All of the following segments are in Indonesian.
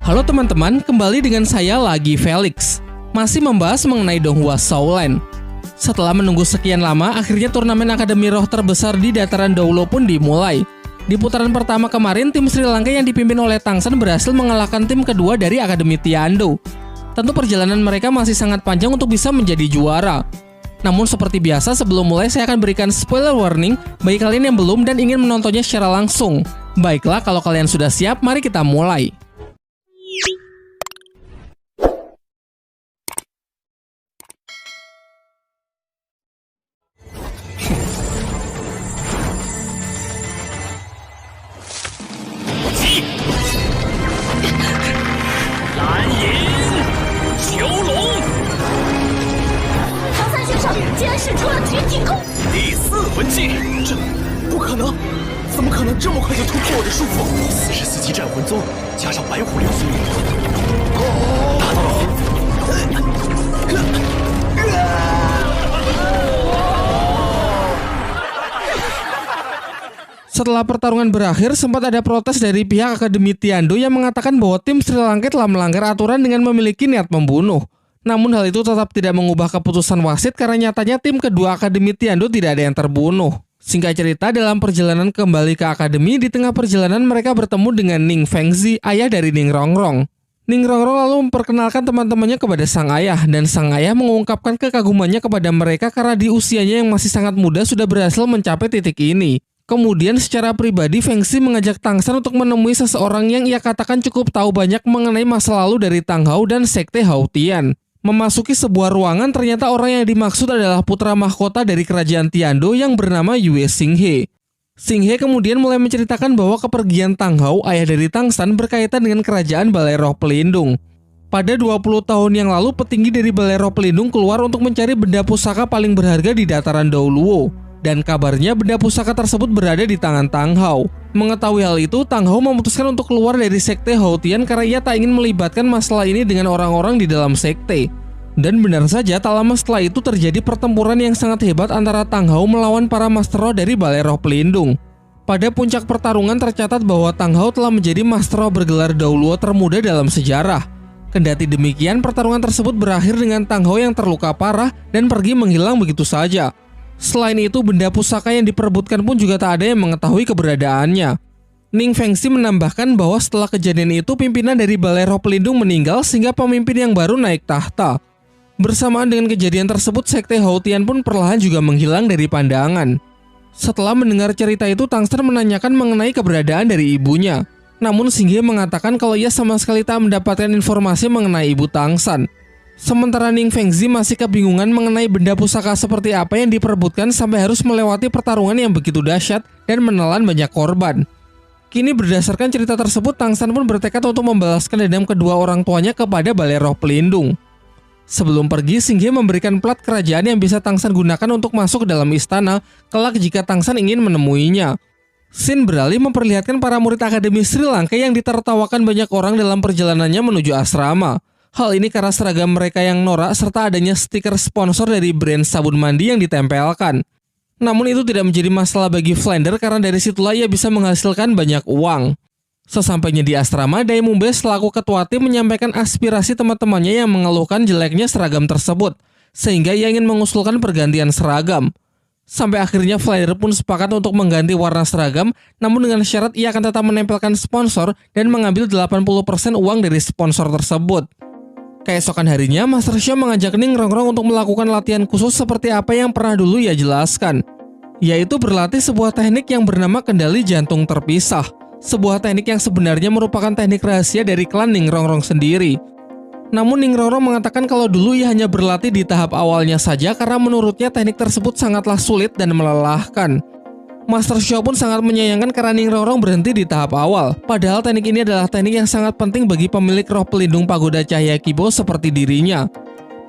Halo teman-teman, kembali dengan saya lagi Felix. Masih membahas mengenai Donghua Shaolan. Setelah menunggu sekian lama, akhirnya turnamen Akademi Roh terbesar di dataran Doulo pun dimulai. Di putaran pertama kemarin, tim Sri Lanka yang dipimpin oleh Tang San berhasil mengalahkan tim kedua dari Akademi Tiando. Tentu perjalanan mereka masih sangat panjang untuk bisa menjadi juara. Namun seperti biasa, sebelum mulai saya akan berikan spoiler warning bagi kalian yang belum dan ingin menontonnya secara langsung. Baiklah, kalau kalian sudah siap, mari kita mulai. Setelah pertarungan berakhir, sempat ada protes dari pihak Akademi Tiando yang mengatakan bahwa tim Sri Lanka telah melanggar aturan dengan memiliki niat membunuh. Namun hal itu tetap tidak mengubah keputusan wasit karena nyatanya tim kedua Akademi Tiando tidak ada yang terbunuh. Singkat cerita, dalam perjalanan kembali ke Akademi, di tengah perjalanan mereka bertemu dengan Ning Fengzi, ayah dari Ning Rongrong. Ning Rongrong lalu memperkenalkan teman-temannya kepada sang ayah, dan sang ayah mengungkapkan kekagumannya kepada mereka karena di usianya yang masih sangat muda sudah berhasil mencapai titik ini. Kemudian secara pribadi Fengzi mengajak Tang San untuk menemui seseorang yang ia katakan cukup tahu banyak mengenai masa lalu dari Tang Hao dan Sekte Hao Tian. Memasuki sebuah ruangan, ternyata orang yang dimaksud adalah putra mahkota dari kerajaan Tiando yang bernama Yue Xinghe. Xinghe kemudian mulai menceritakan bahwa kepergian Tang Hao, ayah dari Tang San, berkaitan dengan kerajaan Balai Roh Pelindung. Pada 20 tahun yang lalu, petinggi dari Balai Roh Pelindung keluar untuk mencari benda pusaka paling berharga di dataran Doulo. Dan kabarnya benda pusaka tersebut berada di tangan Tang Hao. Mengetahui hal itu, Tang Hao memutuskan untuk keluar dari Sekte Hao Tian karena ia tak ingin melibatkan masalah ini dengan orang-orang di dalam sekte. Dan benar saja, tak lama setelah itu terjadi pertempuran yang sangat hebat antara Tang Hao melawan para Master Roh dari Balai Roh Pelindung. Pada puncak pertarungan tercatat bahwa Tang Hao telah menjadi Master Roh bergelar Doulo termuda dalam sejarah. Kendati demikian, pertarungan tersebut berakhir dengan Tang Hao yang terluka parah dan pergi menghilang begitu saja. Selain itu, benda pusaka yang diperebutkan pun juga tak ada yang mengetahui keberadaannya. Ning Fengzi menambahkan bahwa setelah kejadian itu, pimpinan dari Balai Roh Pelindung meninggal sehingga pemimpin yang baru naik tahta. Bersamaan dengan kejadian tersebut, Sekte Hao Tian pun perlahan juga menghilang dari pandangan. Setelah mendengar cerita itu, Tang San menanyakan mengenai keberadaan dari ibunya. Namun Xinghe mengatakan kalau ia sama sekali tak mendapatkan informasi mengenai ibu Tang San. Sementara Ning Fengzi masih kebingungan mengenai benda pusaka seperti apa yang diperebutkan sampai harus melewati pertarungan yang begitu dahsyat dan menelan banyak korban. Kini berdasarkan cerita tersebut, Tang San pun bertekad untuk membalaskan dendam kedua orang tuanya kepada Balai Roh Pelindung. Sebelum pergi, Xinghe memberikan plat kerajaan yang bisa Tang San gunakan untuk masuk ke dalam istana, kelak jika Tang San ingin menemuinya. Sin beralih memperlihatkan para murid Akademi Sri Lanka yang ditertawakan banyak orang dalam perjalanannya menuju asrama. Hal ini karena seragam mereka yang norak serta adanya stiker sponsor dari brand sabun mandi yang ditempelkan. Namun itu tidak menjadi masalah bagi Flander karena dari situlah ia bisa menghasilkan banyak uang. Sesampainya di asrama, Dai Mumbe selaku ketua tim menyampaikan aspirasi teman-temannya yang mengeluhkan jeleknya seragam tersebut, sehingga ia ingin mengusulkan pergantian seragam. Sampai akhirnya Flander pun sepakat untuk mengganti warna seragam, namun dengan syarat ia akan tetap menempelkan sponsor dan mengambil 80% uang dari sponsor tersebut. Keesokan harinya, Master Xiao mengajak Ning Rongrong untuk melakukan latihan khusus seperti apa yang pernah dulu ia jelaskan, yaitu berlatih sebuah teknik yang bernama kendali jantung terpisah, sebuah teknik yang sebenarnya merupakan teknik rahasia dari klan Ning Rongrong sendiri. Namun Ning Rongrong mengatakan kalau dulu ia hanya berlatih di tahap awalnya saja karena menurutnya teknik tersebut sangatlah sulit dan melelahkan. Master Xiao pun sangat menyayangkan karena Ning Rongrong berhenti di tahap awal, padahal teknik ini adalah teknik yang sangat penting bagi pemilik roh pelindung pagoda cahaya Kibo seperti dirinya.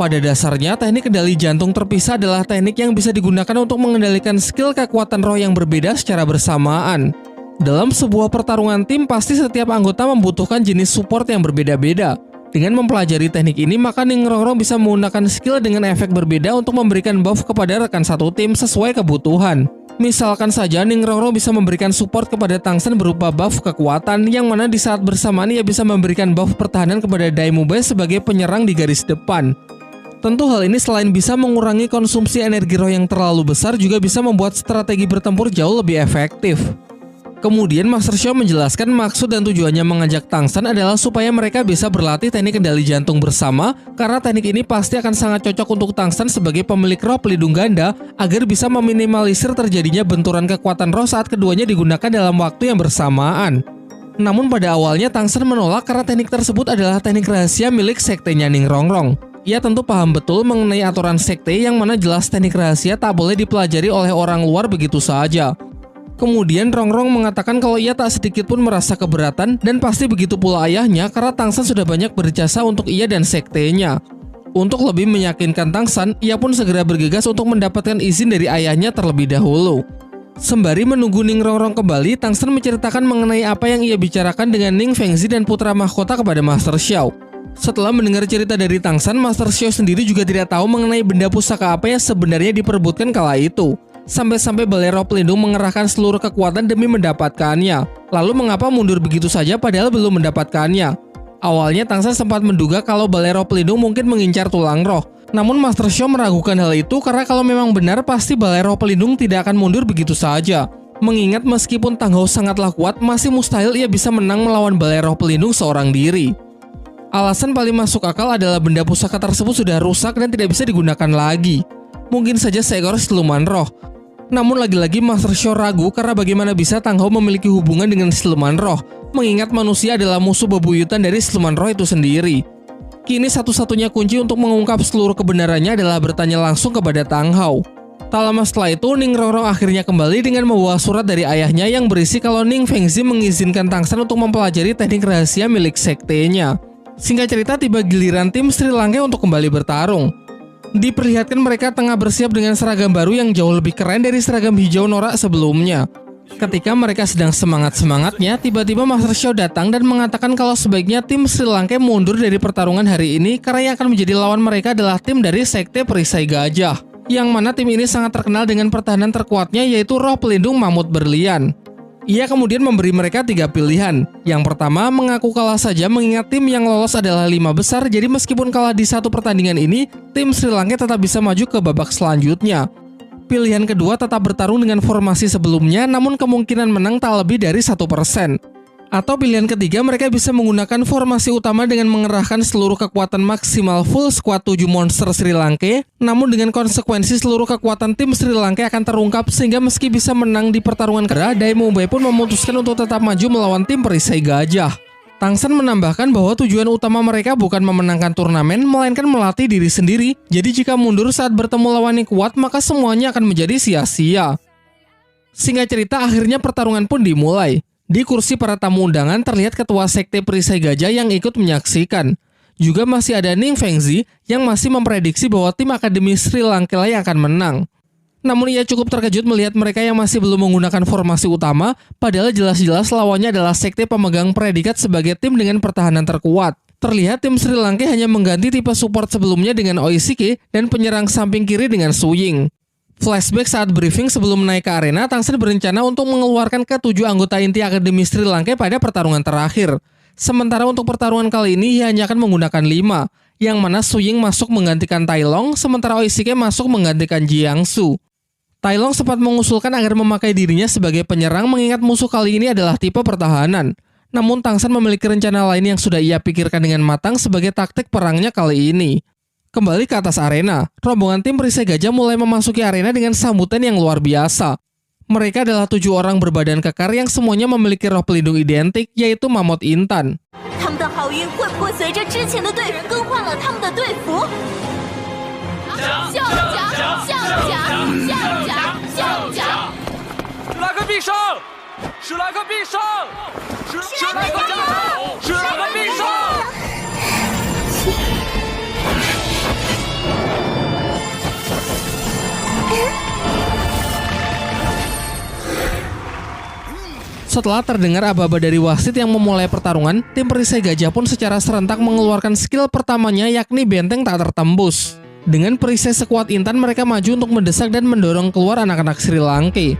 Pada dasarnya, teknik kendali jantung terpisah adalah teknik yang bisa digunakan untuk mengendalikan skill kekuatan roh yang berbeda secara bersamaan. Dalam sebuah pertarungan tim, pasti setiap anggota membutuhkan jenis support yang berbeda-beda. Dengan mempelajari teknik ini, maka Ning Rongrong bisa menggunakan skill dengan efek berbeda untuk memberikan buff kepada rekan satu tim sesuai kebutuhan. Misalkan saja Ning Rongrong bisa memberikan support kepada Tangsen berupa buff kekuatan, yang mana di saat bersamaan ia bisa memberikan buff pertahanan kepada Daimube sebagai penyerang di garis depan. Tentu hal ini selain bisa mengurangi konsumsi energi roh yang terlalu besar, juga bisa membuat strategi bertempur jauh lebih efektif. Kemudian Master Xiao menjelaskan maksud dan tujuannya mengajak Tangsen adalah supaya mereka bisa berlatih teknik kendali jantung bersama, karena teknik ini pasti akan sangat cocok untuk Tangsen sebagai pemilik roh pelindung ganda agar bisa meminimalisir terjadinya benturan kekuatan roh saat keduanya digunakan dalam waktu yang bersamaan. Namun pada awalnya Tangsen menolak karena teknik tersebut adalah teknik rahasia milik sektenya Ning Rongrong. Ia tentu paham betul mengenai aturan sekte yang mana jelas teknik rahasia tak boleh dipelajari oleh orang luar begitu saja. Kemudian Rongrong mengatakan kalau ia tak sedikit pun merasa keberatan, dan pasti begitu pula ayahnya karena Tangsen sudah banyak berjasa untuk ia dan sektenya. Untuk lebih meyakinkan Tangsen, ia pun segera bergegas untuk mendapatkan izin dari ayahnya terlebih dahulu. Sembari menunggu Ning Rongrong kembali, Tangsen menceritakan mengenai apa yang ia bicarakan dengan Ning Fengzi dan putra mahkota kepada Master Xiao. Setelah mendengar cerita dari Tangsen, Master Xiao sendiri juga tidak tahu mengenai benda pusaka apa yang sebenarnya diperebutkan kala itu. Sampai-sampai Balai Roh Pelindung mengerahkan seluruh kekuatan demi mendapatkannya. Lalu mengapa mundur begitu saja padahal belum mendapatkannya? Awalnya Tangsen sempat menduga kalau Balai Roh Pelindung mungkin mengincar tulang roh. Namun Master Xiao meragukan hal itu karena kalau memang benar pasti Balai Roh Pelindung tidak akan mundur begitu saja. Mengingat meskipun Tang Hao sangatlah kuat, masih mustahil ia bisa menang melawan Balai Roh Pelindung seorang diri. Alasan paling masuk akal adalah benda pusaka tersebut sudah rusak dan tidak bisa digunakan lagi. Mungkin saja seekor siluman roh. Namun lagi-lagi Master Xiao ragu karena bagaimana bisa Tang Hao memiliki hubungan dengan siluman roh, mengingat manusia adalah musuh bebuyutan dari siluman roh itu sendiri. Kini satu-satunya kunci untuk mengungkap seluruh kebenarannya adalah bertanya langsung kepada Tang Hao. Tak lama setelah itu, Ning Rongrong akhirnya kembali dengan membawa surat dari ayahnya yang berisi kalau Ning Fengzi mengizinkan Tangsen untuk mempelajari teknik rahasia milik sektenya. Singkat cerita, tiba giliran tim Sri Lanka untuk kembali bertarung. Diperlihatkan mereka tengah bersiap dengan seragam baru yang jauh lebih keren dari seragam hijau norak sebelumnya. Ketika mereka sedang semangat-semangatnya, tiba-tiba Master Xiao datang dan mengatakan kalau sebaiknya tim Sri Lanka mundur dari pertarungan hari ini karena yang akan menjadi lawan mereka adalah tim dari Sekte Perisai Gajah. Yang mana tim ini sangat terkenal dengan pertahanan terkuatnya, yaitu Roh Pelindung Mamut Berlian. Ia kemudian memberi mereka 3 pilihan. Yang pertama, mengaku kalah saja mengingat tim yang lolos adalah 5 besar, jadi meskipun kalah di satu pertandingan ini, tim Sri Lanka tetap bisa maju ke babak selanjutnya. Pilihan kedua, tetap bertarung dengan formasi sebelumnya, namun kemungkinan menang tak lebih dari 1%. Atau pilihan ketiga, mereka bisa menggunakan formasi utama dengan mengerahkan seluruh kekuatan maksimal full squad 7 monster Sri Lanka, namun dengan konsekuensi seluruh kekuatan tim Sri Lanka akan terungkap sehingga meski bisa menang di pertarungan kedua, Daimube pun memutuskan untuk tetap maju melawan tim Perisai Gajah. Tangsen menambahkan bahwa tujuan utama mereka bukan memenangkan turnamen, melainkan melatih diri sendiri, jadi jika mundur saat bertemu lawan yang kuat, maka semuanya akan menjadi sia-sia. Singkat cerita, akhirnya pertarungan pun dimulai. Di kursi para tamu undangan terlihat ketua Sekte Perisai Gajah yang ikut menyaksikan. Juga masih ada Ning Fengzi yang masih memprediksi bahwa tim Akademi Sri Lanka yang akan menang. Namun ia cukup terkejut melihat mereka yang masih belum menggunakan formasi utama, padahal jelas-jelas lawannya adalah sekte pemegang predikat sebagai tim dengan pertahanan terkuat. Terlihat tim Sri Lanka hanya mengganti tipe support sebelumnya dengan Oishike dan penyerang samping kiri dengan Su Ying. Flashback saat briefing sebelum naik ke arena, Tangsen berencana untuk mengeluarkan ke-7 anggota inti Akademi Sri Lanka pada pertarungan terakhir. Sementara untuk pertarungan kali ini ia hanya akan menggunakan 5, yang mana Su Ying masuk menggantikan Tai Long, sementara Oishike masuk menggantikan Jiangsu. Tai Long sempat mengusulkan agar memakai dirinya sebagai penyerang mengingat musuh kali ini adalah tipe pertahanan. Namun Tangsen memiliki rencana lain yang sudah ia pikirkan dengan matang sebagai taktik perangnya kali ini. Kembali ke atas arena, rombongan tim Perisai Gajah mulai memasuki arena dengan sambutan yang luar biasa. Mereka adalah 7 orang berbadan kekar yang semuanya memiliki roh pelindung identik, yaitu Mamut Intan. Setelah terdengar aba-aba dari wasit yang memulai pertarungan, tim Perisai Gajah pun secara serentak mengeluarkan skill pertamanya, yakni benteng tak tertembus. Dengan perisai sekuat Intan, mereka maju untuk mendesak dan mendorong keluar anak-anak Sri Lanka.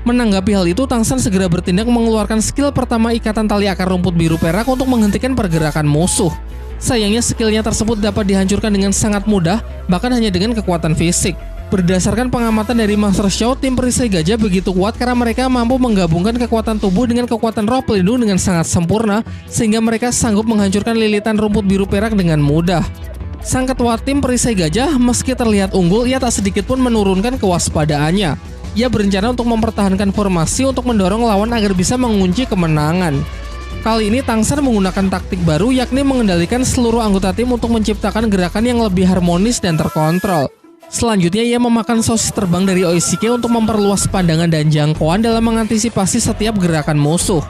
Menanggapi hal itu, Tangsan segera bertindak mengeluarkan skill pertama ikatan tali akar rumput biru perak untuk menghentikan pergerakan musuh. Sayangnya skillnya tersebut dapat dihancurkan dengan sangat mudah, bahkan hanya dengan kekuatan fisik. Berdasarkan pengamatan dari Master Xiao, tim perisai gajah begitu kuat karena mereka mampu menggabungkan kekuatan tubuh dengan kekuatan roh pelindung dengan sangat sempurna, sehingga mereka sanggup menghancurkan lilitan rumput biru perak dengan mudah. Sang ketua tim perisai gajah, meski terlihat unggul, ia tak sedikit pun menurunkan kewaspadaannya. Ia berencana untuk mempertahankan formasi untuk mendorong lawan agar bisa mengunci kemenangan. Kali ini Tangsan menggunakan taktik baru, yakni mengendalikan seluruh anggota tim untuk menciptakan gerakan yang lebih harmonis dan terkontrol. Selanjutnya ia memakan sosis terbang dari Oishike untuk memperluas pandangan dan jangkauan dalam mengantisipasi setiap gerakan musuh.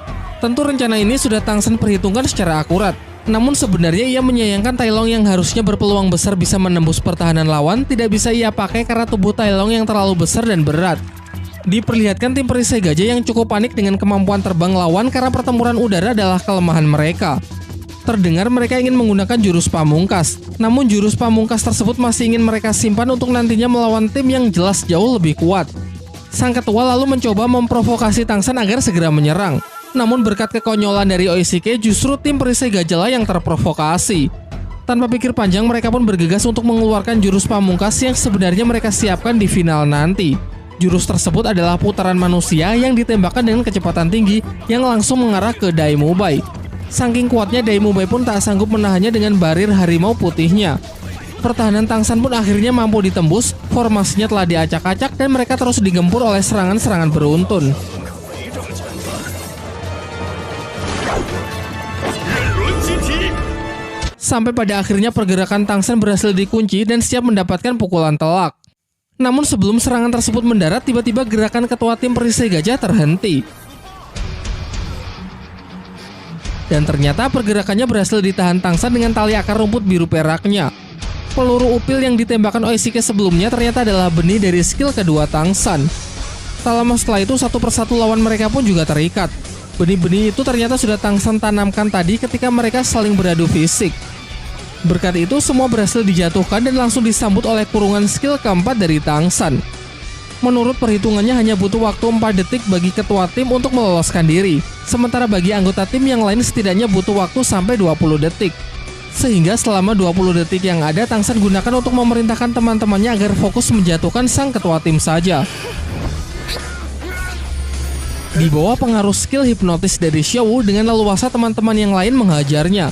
Tentu rencana ini sudah Tangsan perhitungkan secara akurat. Namun sebenarnya ia menyayangkan Tai Long yang harusnya berpeluang besar bisa menembus pertahanan lawan tidak bisa ia pakai karena tubuh Tai Long yang terlalu besar dan berat. Diperlihatkan tim perisai gajah yang cukup panik dengan kemampuan terbang lawan karena pertempuran udara adalah kelemahan mereka. Terdengar mereka ingin menggunakan jurus pamungkas, namun jurus pamungkas tersebut masih ingin mereka simpan untuk nantinya melawan tim yang jelas jauh lebih kuat. Sang ketua lalu mencoba memprovokasi Tangsan agar segera menyerang. Namun berkat kekonyolan dari Oishike, justru tim perisai gajah yang terprovokasi. Tanpa pikir panjang, mereka pun bergegas untuk mengeluarkan jurus pamungkas yang sebenarnya mereka siapkan di final nanti. Jurus tersebut adalah putaran manusia yang ditembakkan dengan kecepatan tinggi yang langsung mengarah ke Daimubai. Saking kuatnya, Daimubai pun tak sanggup menahannya dengan barir harimau putihnya. Pertahanan Tangsan pun akhirnya mampu ditembus, formasinya telah diacak-acak dan mereka terus digempur oleh serangan-serangan beruntun. Sampai pada akhirnya pergerakan Tangsan berhasil dikunci dan siap mendapatkan pukulan telak. Namun sebelum serangan tersebut mendarat, tiba-tiba gerakan ketua tim perisai gajah terhenti. Dan ternyata pergerakannya berhasil ditahan Tangsan dengan tali akar rumput biru peraknya. Peluru upil yang ditembakkan Oishike sebelumnya ternyata adalah benih dari skill kedua Tangsan. Tak lama setelah itu, satu persatu lawan mereka pun juga terikat. Benih-benih itu ternyata sudah Tangsan tanamkan tadi ketika mereka saling beradu fisik. Berkat itu, semua berhasil dijatuhkan dan langsung disambut oleh kurungan skill keempat dari Tangsan. Menurut perhitungannya hanya butuh waktu 4 detik bagi ketua tim untuk meloloskan diri, sementara bagi anggota tim yang lain setidaknya butuh waktu sampai 20 detik. Sehingga selama 20 detik yang ada, Tangsan gunakan untuk memerintahkan teman-temannya agar fokus menjatuhkan sang ketua tim saja. Di bawah pengaruh skill hipnotis dari Xiao, dengan leluasa teman-teman yang lain menghajarnya.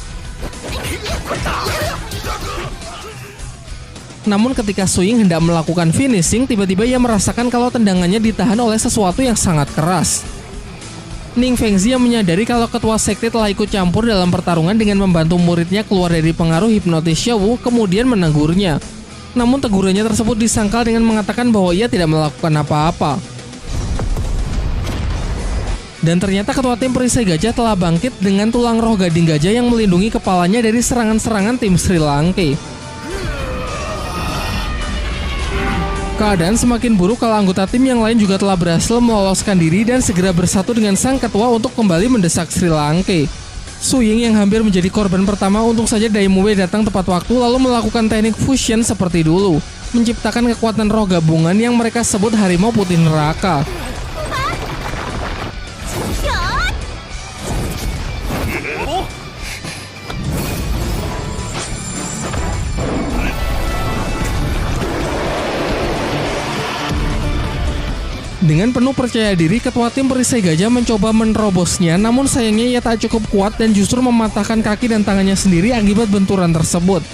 Namun ketika Suying hendak melakukan finishing, tiba-tiba ia merasakan kalau tendangannya ditahan oleh sesuatu yang sangat keras. Ning Fengzi yang menyadari kalau ketua sekte telah ikut campur dalam pertarungan dengan membantu muridnya keluar dari pengaruh hipnotis Xiao, kemudian menegurnya. Namun tegurannya tersebut disangkal dengan mengatakan bahwa ia tidak melakukan apa-apa. Dan ternyata ketua tim perisai gajah telah bangkit dengan tulang roh gading gajah yang melindungi kepalanya dari serangan-serangan tim Sri Lanka. Keadaan semakin buruk kalau anggota tim yang lain juga telah berhasil meloloskan diri dan segera bersatu dengan sang ketua untuk kembali mendesak Sri Lanka. Suying yang hampir menjadi korban pertama, untung saja Daimubai datang tepat waktu lalu melakukan teknik fusion seperti dulu, menciptakan kekuatan roh gabungan yang mereka sebut harimau putih neraka. Dengan penuh percaya diri, ketua tim perisai gajah mencoba menerobosnya, namun sayangnya ia tak cukup kuat dan justru mematahkan kaki dan tangannya sendiri akibat benturan tersebut.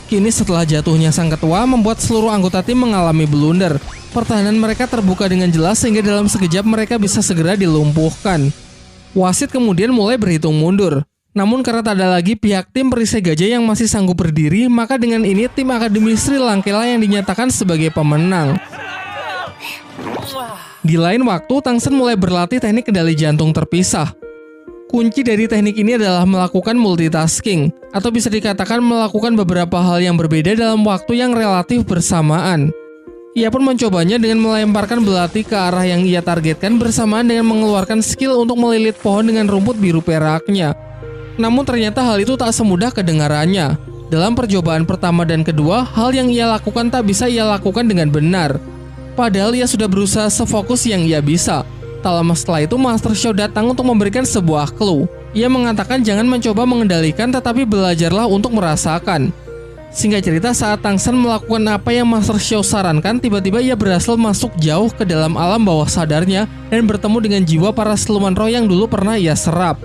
Kini setelah jatuhnya sang ketua, membuat seluruh anggota tim mengalami blunder. Pertahanan mereka terbuka dengan jelas sehingga dalam sekejap mereka bisa segera dilumpuhkan. Wasit kemudian mulai berhitung mundur. Namun karena tak ada lagi pihak tim perisai gajah yang masih sanggup berdiri, maka dengan ini tim Akademi Sri Lanka yang dinyatakan sebagai pemenang. Di lain waktu, Tangsan mulai berlatih teknik kendali jantung terpisah. Kunci dari teknik ini adalah melakukan multitasking, atau bisa dikatakan melakukan beberapa hal yang berbeda dalam waktu yang relatif bersamaan. Ia pun mencobanya dengan melemparkan belati ke arah yang ia targetkan bersamaan dengan mengeluarkan skill untuk melilit pohon dengan rumput biru peraknya. Namun ternyata hal itu tak semudah kedengarannya. Dalam percobaan pertama dan kedua, hal yang ia lakukan tak bisa ia lakukan dengan benar. Padahal ia sudah berusaha sefokus yang ia bisa. Tak lama setelah itu, Master Xiao datang untuk memberikan sebuah clue. Ia mengatakan jangan mencoba mengendalikan, tetapi belajarlah untuk merasakan. Singkat cerita, saat Tang Shen melakukan apa yang Master Xiao sarankan, tiba-tiba ia berhasil masuk jauh ke dalam alam bawah sadarnya dan bertemu dengan jiwa para siluman roh yang dulu pernah ia serap.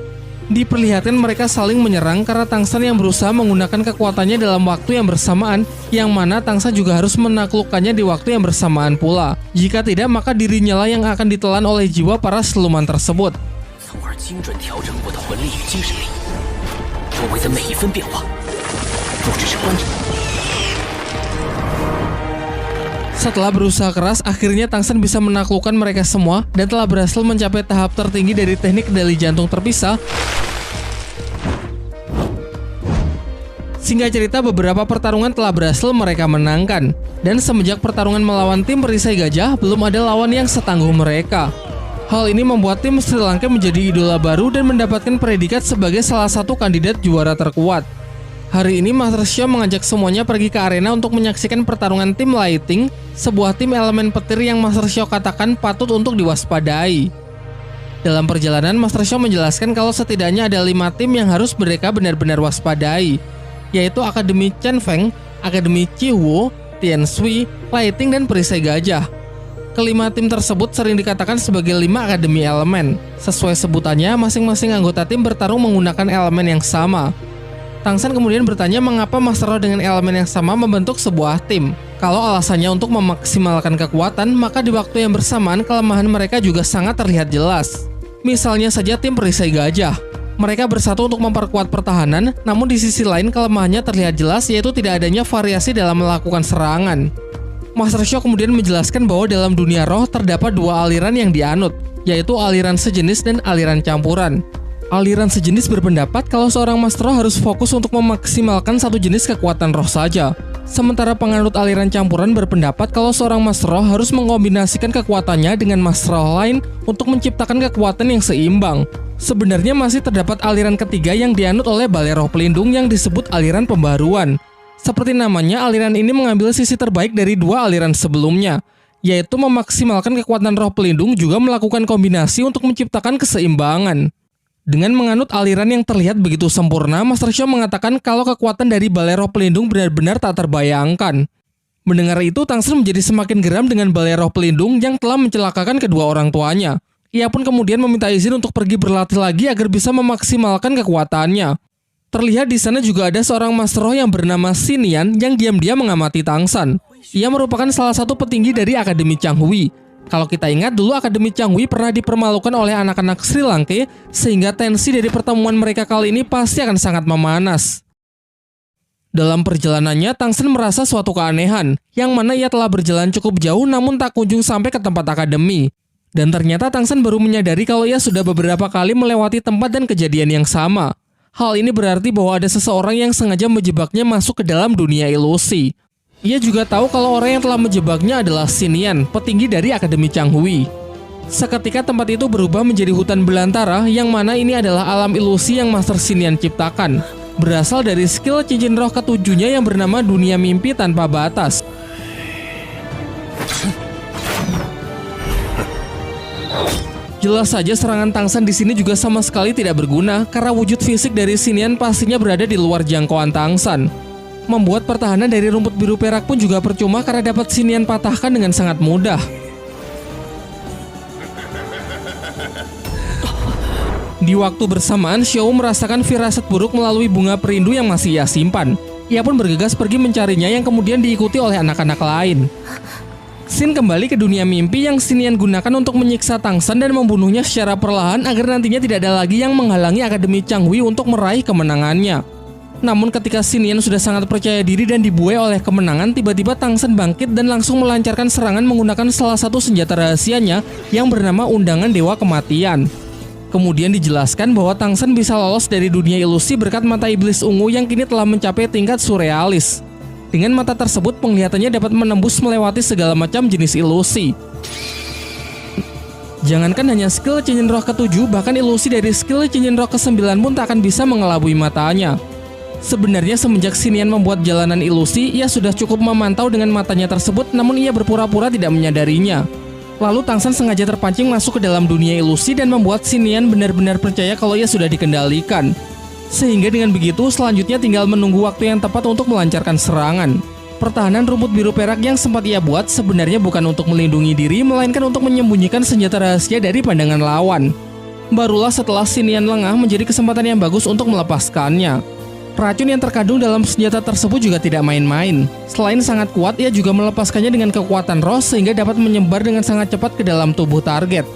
Diperlihatkan mereka saling menyerang karena Tang Shen yang berusaha menggunakan kekuatannya dalam waktu yang bersamaan, yang mana Tang Shen juga harus menaklukkannya di waktu yang bersamaan pula. Jika tidak, maka dirinya lah yang akan ditelan oleh jiwa para siluman tersebut. Setelah berusaha keras, akhirnya Tang Shen bisa menaklukkan mereka semua dan telah berhasil mencapai tahap tertinggi dari teknik kendali jantung terpisah. Singkat cerita, beberapa pertarungan telah berhasil mereka menangkan. Dan semenjak pertarungan melawan tim perisai gajah, belum ada lawan yang setangguh mereka. Hal ini membuat tim Sri Lanka menjadi idola baru dan mendapatkan predikat sebagai salah satu kandidat juara terkuat. Hari ini Master Xiao mengajak semuanya pergi ke arena untuk menyaksikan pertarungan tim Lighting, sebuah tim elemen petir yang Master Xiao katakan patut untuk diwaspadai. Dalam perjalanan, Master Xiao menjelaskan kalau setidaknya ada 5 tim yang harus mereka benar-benar waspadai, yaitu Akademi Chen Feng, Akademi Chihuo, Tian Shui, Lighting, dan Perisai Gajah. Kelima tim tersebut sering dikatakan sebagai 5 akademi elemen. Sesuai sebutannya, masing-masing anggota tim bertarung menggunakan elemen yang sama. Tang Shen kemudian bertanya mengapa Master Roh dengan elemen yang sama membentuk sebuah tim. Kalau alasannya untuk memaksimalkan kekuatan, maka di waktu yang bersamaan kelemahan mereka juga sangat terlihat jelas. Misalnya saja tim Perisai Gajah. Mereka bersatu untuk memperkuat pertahanan, namun di sisi lain kelemahannya terlihat jelas, yaitu tidak adanya variasi dalam melakukan serangan. Master Xiao kemudian menjelaskan bahwa dalam dunia roh terdapat 2 aliran yang dianut, yaitu aliran sejenis dan aliran campuran. Aliran sejenis berpendapat kalau seorang Master Roh harus fokus untuk memaksimalkan satu jenis kekuatan roh saja. Sementara penganut aliran campuran berpendapat kalau seorang Master Roh harus mengombinasikan kekuatannya dengan Master Roh lain untuk menciptakan kekuatan yang seimbang. Sebenarnya masih terdapat aliran ketiga yang dianut oleh Balai Roh Pelindung yang disebut aliran pembaruan. Seperti namanya, aliran ini mengambil sisi terbaik dari 2 aliran sebelumnya, yaitu memaksimalkan kekuatan roh pelindung juga melakukan kombinasi untuk menciptakan keseimbangan. Dengan menganut aliran yang terlihat begitu sempurna, Master Xiao mengatakan kalau kekuatan dari Balai Roh Pelindung benar-benar tak terbayangkan. Mendengar itu, Tang Shen menjadi semakin geram dengan Balai Roh Pelindung yang telah mencelakakan kedua orang tuanya. Ia pun kemudian meminta izin untuk pergi berlatih lagi agar bisa memaksimalkan kekuatannya. Terlihat di sana juga ada seorang Master Roh yang bernama Xinian yang diam-diam mengamati Tang Shen. Ia merupakan salah satu petinggi dari Akademi Changhui. Kalau kita ingat, dulu Akademi Changhui pernah dipermalukan oleh anak-anak Sri Lanka, sehingga tensi dari pertemuan mereka kali ini pasti akan sangat memanas. Dalam perjalanannya, Tang Shen merasa suatu keanehan, yang mana ia telah berjalan cukup jauh namun tak kunjung sampai ke tempat akademi. Dan ternyata Tang Shen baru menyadari kalau ia sudah beberapa kali melewati tempat dan kejadian yang sama. Hal ini berarti bahwa ada seseorang yang sengaja menjebaknya masuk ke dalam dunia ilusi. Ia juga tahu kalau orang yang telah menjebaknya adalah Xinian, petinggi dari Akademi Changhui. Seketika tempat itu berubah menjadi hutan belantara, yang mana ini adalah alam ilusi yang Master Xinian ciptakan. Berasal dari skill cincin roh ketujuhnya yang bernama Dunia Mimpi Tanpa Batas. Jelas saja serangan Tang Shen di sini juga sama sekali tidak berguna, karena wujud fisik dari Xinian pastinya berada di luar jangkauan Tang Shen. Membuat pertahanan dari rumput biru perak pun juga percuma karena dapat Xinian patahkan dengan sangat mudah. Di waktu bersamaan, Xiao merasakan firasat buruk melalui bunga perindu yang masih ia simpan. Ia pun bergegas pergi mencarinya yang kemudian diikuti oleh anak-anak lain. Xin kembali ke dunia mimpi yang Xinian gunakan untuk menyiksa Tang Shen dan membunuhnya secara perlahan agar nantinya tidak ada lagi yang menghalangi Akademi Changhui untuk meraih kemenangannya. Namun ketika Xinian sudah sangat percaya diri dan dibuai oleh kemenangan, tiba-tiba Tang Shen bangkit dan langsung melancarkan serangan menggunakan salah satu senjata rahasianya yang bernama Undangan Dewa Kematian. Kemudian dijelaskan bahwa Tang Shen bisa lolos dari dunia ilusi berkat mata iblis ungu yang kini telah mencapai tingkat surrealis. Dengan mata tersebut, penglihatannya dapat menembus melewati segala macam jenis ilusi. Jangankan hanya skill cincin roh ke-7, bahkan ilusi dari skill cincin roh ke-9 pun tak akan bisa mengelabui matanya. Sebenarnya semenjak Xinian membuat jalanan ilusi, ia sudah cukup memantau dengan matanya tersebut, namun ia berpura-pura tidak menyadarinya. Lalu Tang San sengaja terpancing masuk ke dalam dunia ilusi dan membuat Xinian benar-benar percaya kalau ia sudah dikendalikan. Sehingga dengan begitu, selanjutnya tinggal menunggu waktu yang tepat untuk melancarkan serangan. Pertahanan rumput biru perak yang sempat ia buat sebenarnya bukan untuk melindungi diri, melainkan untuk menyembunyikan senjata rahasia dari pandangan lawan. Barulah setelah Xinian lengah menjadi kesempatan yang bagus untuk melepaskannya. Racun yang terkandung dalam senjata tersebut juga tidak main-main. Selain sangat kuat, ia juga melepaskannya dengan kekuatan roh sehingga dapat menyebar dengan sangat cepat ke dalam tubuh target.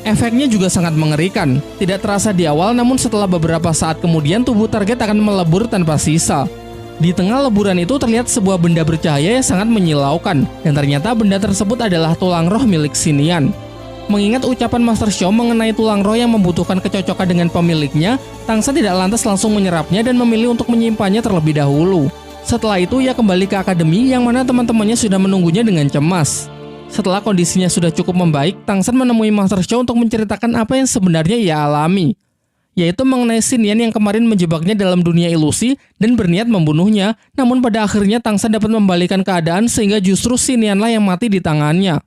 Efeknya juga sangat mengerikan. Tidak terasa di awal, namun setelah beberapa saat kemudian tubuh target akan melebur tanpa sisa. Di tengah leburan itu terlihat sebuah benda bercahaya yang sangat menyilaukan, dan ternyata benda tersebut adalah tulang roh milik Xinian. Mengingat ucapan Master Xiao mengenai tulang roh yang membutuhkan kecocokan dengan pemiliknya, Tang San tidak lantas langsung menyerapnya dan memilih untuk menyimpannya terlebih dahulu. Setelah itu ia kembali ke akademi yang mana teman-temannya sudah menunggunya dengan cemas. Setelah kondisinya sudah cukup membaik, Tang San menemui Master Xiao untuk menceritakan apa yang sebenarnya ia alami, yaitu mengenai Xinian yang kemarin menjebaknya dalam dunia ilusi dan berniat membunuhnya, namun pada akhirnya Tang San dapat membalikan keadaan sehingga justru Xinianlah yang mati di tangannya.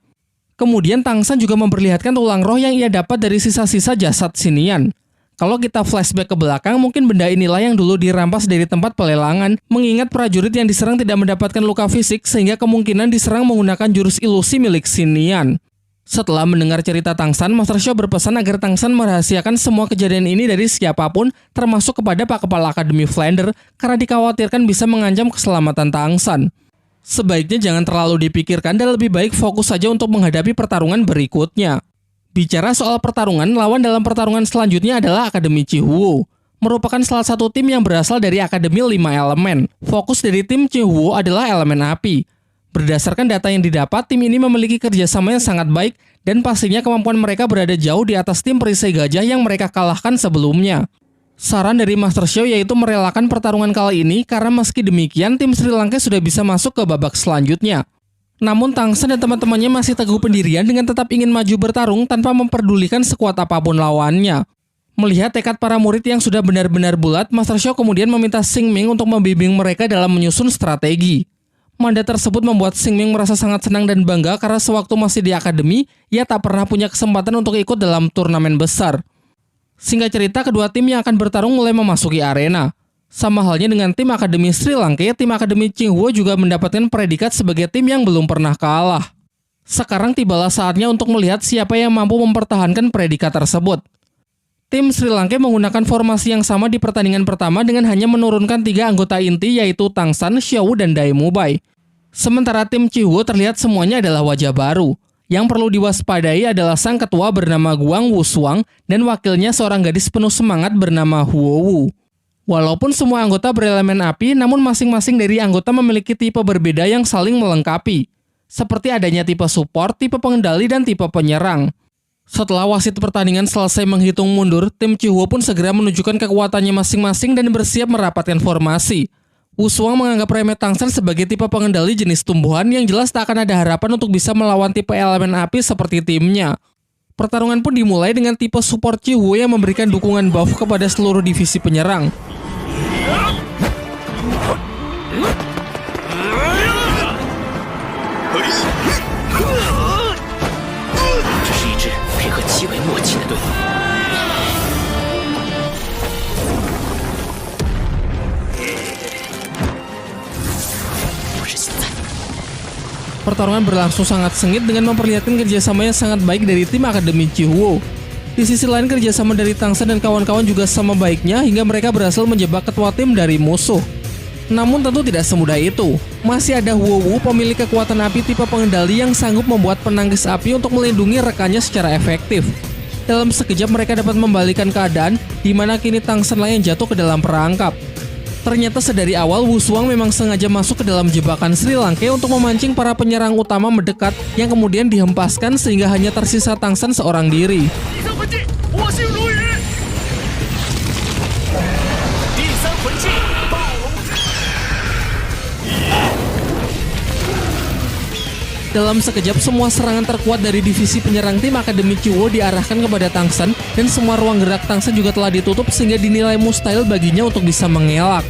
Kemudian Tang San juga memperlihatkan tulang roh yang ia dapat dari sisa-sisa jasad Xinian. Kalau kita flashback ke belakang, mungkin benda inilah yang dulu dirampas dari tempat pelelangan, mengingat prajurit yang diserang tidak mendapatkan luka fisik sehingga kemungkinan diserang menggunakan jurus ilusi milik Xinian. Setelah mendengar cerita Tang San, Master Xiao berpesan agar Tang San merahasiakan semua kejadian ini dari siapapun, termasuk kepada Pak Kepala Akademi Flander, karena dikhawatirkan bisa mengancam keselamatan Tang San. Sebaiknya jangan terlalu dipikirkan dan lebih baik fokus saja untuk menghadapi pertarungan berikutnya. Bicara soal pertarungan, lawan dalam pertarungan selanjutnya adalah Akademi Chihuo. Merupakan salah satu tim yang berasal dari Akademi 5 Elemen. Fokus dari tim Chihuo adalah elemen api. Berdasarkan data yang didapat, tim ini memiliki kerjasama yang sangat baik dan pastinya kemampuan mereka berada jauh di atas tim perisai gajah yang mereka kalahkan sebelumnya. Saran dari Master Xiao yaitu merelakan pertarungan kali ini karena meski demikian tim Sri Lanka sudah bisa masuk ke babak selanjutnya. Namun Tang San dan teman-temannya masih teguh pendirian dengan tetap ingin maju bertarung tanpa memperdulikan sekuat apapun lawannya. Melihat tekad para murid yang sudah benar-benar bulat, Master Xiao kemudian meminta Xing Ming untuk membimbing mereka dalam menyusun strategi. Mandat tersebut membuat Xing Ming merasa sangat senang dan bangga karena sewaktu masih di akademi, ia tak pernah punya kesempatan untuk ikut dalam turnamen besar. Singkat cerita, kedua tim yang akan bertarung mulai memasuki arena. Sama halnya dengan tim Akademi Sri Lanka, tim Akademi Chihuo juga mendapatkan predikat sebagai tim yang belum pernah kalah. Sekarang tibalah saatnya untuk melihat siapa yang mampu mempertahankan predikat tersebut. Tim Sri Lanka menggunakan formasi yang sama di pertandingan pertama dengan hanya menurunkan 3 anggota inti yaitu Tang San, Xiao, dan Dai Mubai. Sementara tim Chihuo terlihat semuanya adalah wajah baru. Yang perlu diwaspadai adalah sang ketua bernama Guang Wushuang dan wakilnya seorang gadis penuh semangat bernama Huo Wu. Walaupun semua anggota berelemen api, namun masing-masing dari anggota memiliki tipe berbeda yang saling melengkapi. Seperti adanya tipe support, tipe pengendali, dan tipe penyerang. Setelah wasit pertandingan selesai menghitung mundur, tim Chihuo pun segera menunjukkan kekuatannya masing-masing dan bersiap merapatkan formasi. Wushuang menganggap remeh Tang San sebagai tipe pengendali jenis tumbuhan yang jelas tak akan ada harapan untuk bisa melawan tipe elemen api seperti timnya. Pertarungan pun dimulai dengan tipe support Chihuo yang memberikan dukungan buff kepada seluruh divisi penyerang. Pertarungan berlangsung sangat sengit dengan memperlihatkan kerjasama yang sangat baik dari tim Akademi Chihuo. Di sisi lain, kerjasama dari Tang San dan kawan-kawan juga sama baiknya hingga mereka berhasil menjebak ketua tim dari musuh. Namun tentu tidak semudah itu. Masih ada Huo Wu, pemilik kekuatan api tipe pengendali yang sanggup membuat penangkis api untuk melindungi rekannya secara efektif. Dalam sekejap mereka dapat membalikan keadaan, di mana kini Tang San yang jatuh ke dalam perangkap. Ternyata sedari awal Wushuang memang sengaja masuk ke dalam jebakan Sri Lanka untuk memancing para penyerang utama mendekat yang kemudian dihempaskan sehingga hanya tersisa Tang San seorang diri. Dalam sekejap semua serangan terkuat dari divisi penyerang tim Akademi Chihuo diarahkan kepada Tang San dan semua ruang gerak Tang San juga telah ditutup sehingga dinilai mustahil baginya untuk bisa mengelak.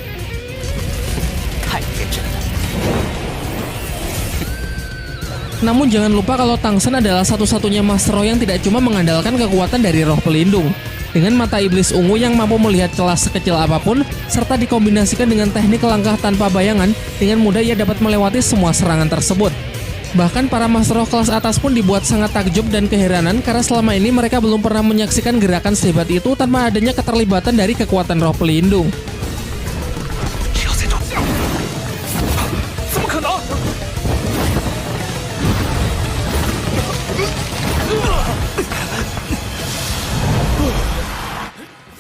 Namun jangan lupa kalau Tang Sen adalah satu-satunya Master Roh yang tidak cuma mengandalkan kekuatan dari roh pelindung. Dengan mata iblis ungu yang mampu melihat celah sekecil apapun, serta dikombinasikan dengan teknik langkah tanpa bayangan, dengan mudah ia dapat melewati semua serangan tersebut. Bahkan para Master Roh kelas atas pun dibuat sangat takjub dan keheranan karena selama ini mereka belum pernah menyaksikan gerakan sehebat itu tanpa adanya keterlibatan dari kekuatan roh pelindung.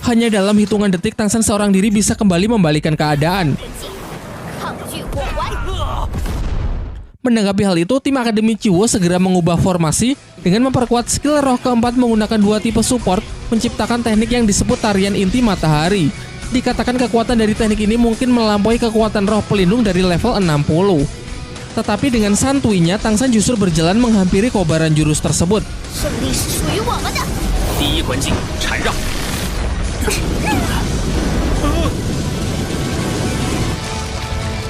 Hanya dalam hitungan detik, Tang Sen seorang diri bisa kembali membalikan keadaan. Menanggapi hal itu, tim Akademi Chiwo segera mengubah formasi dengan memperkuat skill roh keempat menggunakan 2 tipe support, menciptakan teknik yang disebut tarian inti matahari. Dikatakan kekuatan dari teknik ini mungkin melampaui kekuatan roh pelindung dari level 60. Tetapi dengan santuinya, Tang Sen justru berjalan menghampiri kobaran jurus tersebut.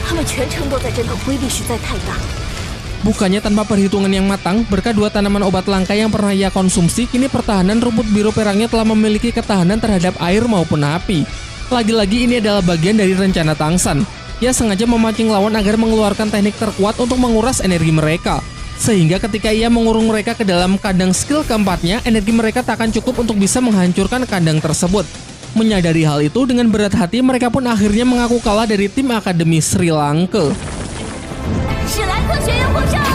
他们全程都在争斗，威力实在太大。 Bukannya tanpa perhitungan yang matang, berkat 2 tanaman obat langka yang pernah ia konsumsi, kini pertahanan rumput biru perangnya telah memiliki ketahanan terhadap air maupun api. Lagi-lagi ini adalah bagian dari rencana Tang Sen. Ia sengaja memancing lawan agar mengeluarkan teknik terkuat untuk menguras energi mereka. Sehingga ketika ia mengurung mereka ke dalam kandang skill keempatnya, energi mereka tak akan cukup untuk bisa menghancurkan kandang tersebut. Menyadari hal itu, dengan berat hati mereka pun akhirnya mengaku kalah dari tim Akademi Sri Lanka. 史莱克学院获胜。